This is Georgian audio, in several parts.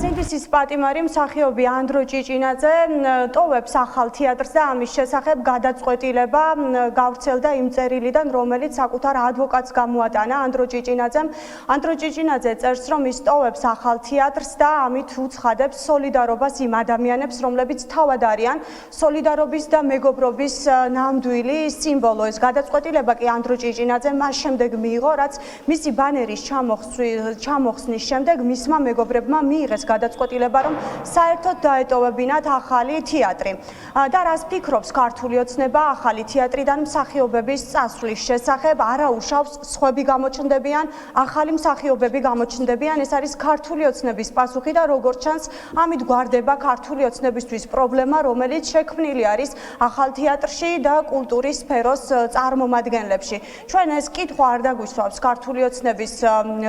სინდისის პატიმარი მსახიობი ანდრო ჭიჭინაძე ტოვებს ახალ თეატრს და ამის შესახებ გადაწყვეტილება გავრცელდა იმ წერილიდან, რომელიც საკუთარ ადვოკატს გამოატანა ანდრო ჭიჭინაძემ. ანდრო ჭიჭინაძე წერს, რომ ის ტოვებს ახალ თეატრს და ამით უცხადებს სოლიდარობას იმ ადამიანებს, რომლებიც თავად არიან სოლიდარობის და მეგობრობის ნამდვილი სიმბოლო. ეს გადაწყვეტილება კი ანდრო ჭიჭინაძემ მას შემდეგ მიიღო, რაც მისი ბანერის ჩამოხსნის შემდეგ მისმა მეგობრებმა მიიღეს გადაწყვეტილება, რომ საერთოდ დაეტოვებინათ ახალი თეატრი. და რას ფიქრობს ქართული ოცნება ახალი თეატრიდან მსახიობების წასვლის შესახებ? არაუშავს სხვები გამოჩნდებიან, ახალი მსახიობები გამოჩნდებიან. ეს არის ქართული ოცნების პასუხი და როგორც ჩანს, ამით გვარდება ქართული ოცნებისთვის პრობლემა, რომელიც შექმნილი არის ახალ თეატრში და კულტურის სფეროს წარმომადგენლებში. ჩვენ ეს კითხვა არ დაგვისვავს ქართული ოცნების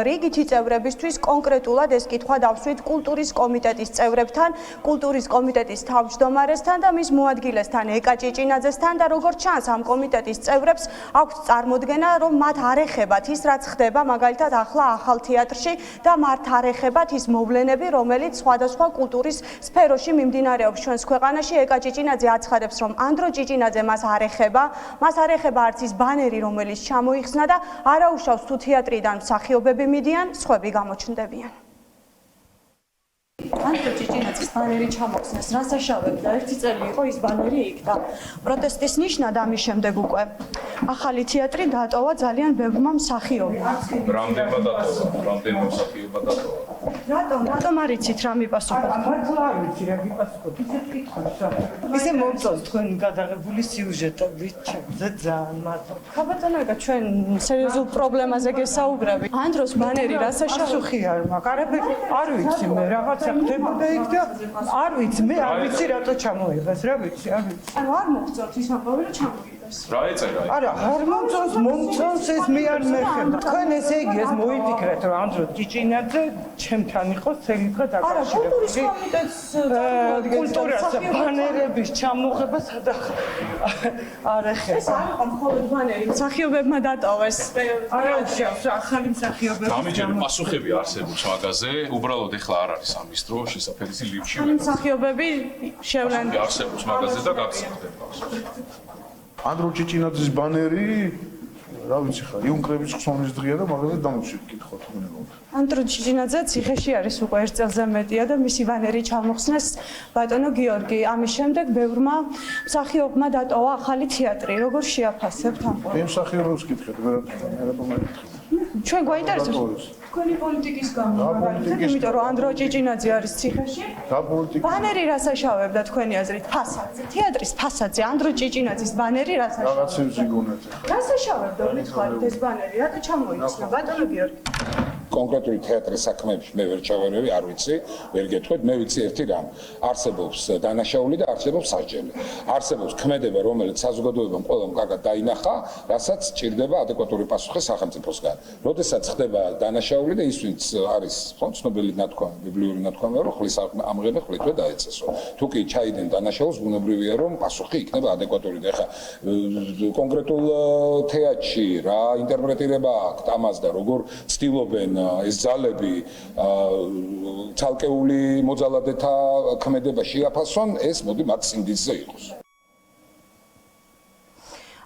რიგითი წევრებისთვის, კონკრეტულად ეს კითხვა დავსვით კულტურის კომიტეტის წევრებთან, კულტურის კომიტეტის თავმჯდომარესთან და მის მოადგილესთან ეკა ჭიჭინაძესთან და როგორც ჩანს ამ კომიტეტის წევრებს აქვთ წარმოდგენა, რომ მათ არ ეხებათ ის, რაც ხდება მაგალითად ახლა ახალ თეატრში და მათ არ ეხებათ ის მოვლენები, რომელიც სხვადასხვა კულტურის სფეროში მიმდინარეობს ჩვენს ქვეყანაში. ეკა ჭიჭინაძე აცხადებს, რომ ანდრო ჭიჭინაძე მას არ ეხება, მას არ ეხება არც ის ბანერი, რომელიც ჩამოიხსნა და არაუშავს თუ თეატრიდან მსახიობები მიდიან, სხვები გამოჩნდებიან. ანდრო ჭიჭინაძის ბანერი ჩამოხსნეს, რა საშავებდა? ერთი წელი იყო ის ბანერი იქ და პროტესტის ნიშნად ამის შემდეგ უკვე ახალი თეატრი დატოვა ძალიან ბევრმა მსახიობმა. რამდენმა მსახიობმა დატოვა? რატომ არ იცით რა მიპასუხოთ? მართლა არ ვიცი რა მიპასუხოთ. ისეთ კითხვებს ისე მომწონს თქვენ გადაღებული სიუჟეტებით, ჩემზე ძალიან მადლობა. ხაბატონო, ეკა ჩვენ სერიოზულ პრობლემაზე გესაუბრებით. ანდროს ბანერი რა საშავებდა? პასუხი არ მაქვს. არ ვიცი მე რაღაცა ხდებოდა იქ და არ ვიცი მე არ ვიცი რატო ჩამოიღეს, რა ვიცი, არ ვიცი. ანუ არ მოგწონთ ის ამბავი, რომ ჩამოიღეს. რა ეწერა? არა, არ მომწონს ეს მე არ მეხება. თქვენ ესე იგი ეს მოიფიქრეთ, რომ ანდრო ჭიჭინაძე ჩემთან იყო წელი დღე დაკავშირებული. კულტურის კომიტეტს კულტურას ბანერების ჩამოღება სადაც არ ეხება. ეს არ იყო მხოლოდ ბანერი, მსახიობებმა დატოვეს. არა უშავს ახალი მსახიობები. გამიჯერე პასუხები არსებობს მაგაზე, უბრალოდ ეხლა არ არის ამის დრო, შესაძლებელია ლიფტში მსახიობები შევლენ არსებობს მაგაზე და გაგზავნება. ანდრო ჭიჭინაძის ბანერი, რა ვიცი ხა, იუნკრების ხსოვნის დღეა და მაგაზე დამოჩვით კითხოთ მეგობრებო. ანდრო ჭიჭინაძე ციხეში არის უკვე 1 წელზე მეტია და მისი ბანერი ჩამოხსნეს ბატონო გიორგი. ამის შემდეგ ბევრმა მსახიობმა დატოვა ახალი თეატრი. როგორ შეაფასებთ ამ მე მსახიობებს კითხეთ, მე რატომ მეკითხეთ? ჩვენ გვაინტერესებს თქვენი პოლიტიკის გამო, იმიტომ რომ ანდრო ჭიჭინაძე არის ციხეში. რა პოლიტიკა? ბანერი რა საშავებდა თქვენი აზრით ფასადზე? თეატრის ფასადზე ანდრო ჭიჭინაძის ბანერი რა საშავებდა? რაღაცებს იგონეთ. რა საშავებდა მითხარით ეს ბანერი? რატო ჩამოიხსნა ბატონო გიორგი? კონკრეტული თეატრის საქმეებში მე ვერ ჩავარევი, არ ვიცი, ვერ გეტყვით, მე ვიცი ერთი რამ. არსებობს დანაშაული და არსებობს სასჯელი. არსებობს ქმედება, რომელიც საზოგადოებამ ყველამ კარგად დაინახა, რასაც სჭირდება ადეკვატური პასუხი სახელმწიფოსგან. როდესაც ხდება დანაშაული და ის ვინც არის ცნობილი ნათქვამი, ბიბლიური ნათქვამია, რომ ხლის ამღერე ხლითვე დაეცესო. თუ კი ჩაიდნენ დანაშაულს, ბუნებრივია, რომ პასუხი იქნება ადეკვატური. და ეხლა კონკრეტულ თეატრში რა ინტერპრეტირება აქვს ამას და როგორ ცდილობენ ეს ძალები ცალკეული მოძალადეთა ქმედება შეაფასონ, ეს მოდი მათ სინდისზე იყოს.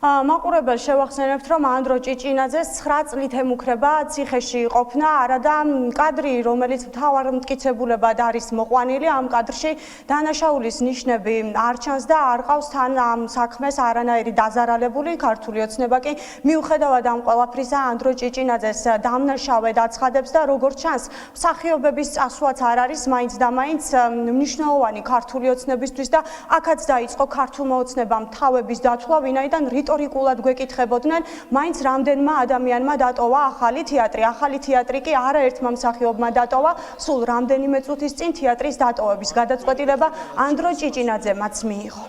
მაყურებელს შევახსენებთ, რომ ანდრო ჭიჭინაძეს 9 წლით ემუქრება ციხეში ყოფნა, არადა კადრი, რომელიც მთავარ მტკიცებულებად არის მოყვანილი, ამ კადრში დანაშაულის ნიშნები არ ჩანს და არ ყავს თან ამ საქმეს არანაირი დაზარალებული. ქართული ოცნება კი მიუხედავად ამ ყველაფრისა ანდრო ჭიჭინაძეს დამნაშავედ აცხადებს და როგორც ჩანს, მსახიობების წასვლაც არ არის მაინც და მაინც მნიშვნელოვანი ქართული ოცნებისთვის და აქაც დაიწყო ქართულმა ოცნებამ თავების დათვლა, ვინაიდან რიტორიკულად გვეკითხებოდნენ, მაინც რამდენმა ადამიანმა დატოვა ახალი თეატრი. ახალი თეატრი კი არაერთმა მსახიობმა დატოვა, სულ რამდენიმე წუთის წინ თეატრის დატოვების გადაწყვეტილება ანდრო ჭიჭინაძემაც მიიღო.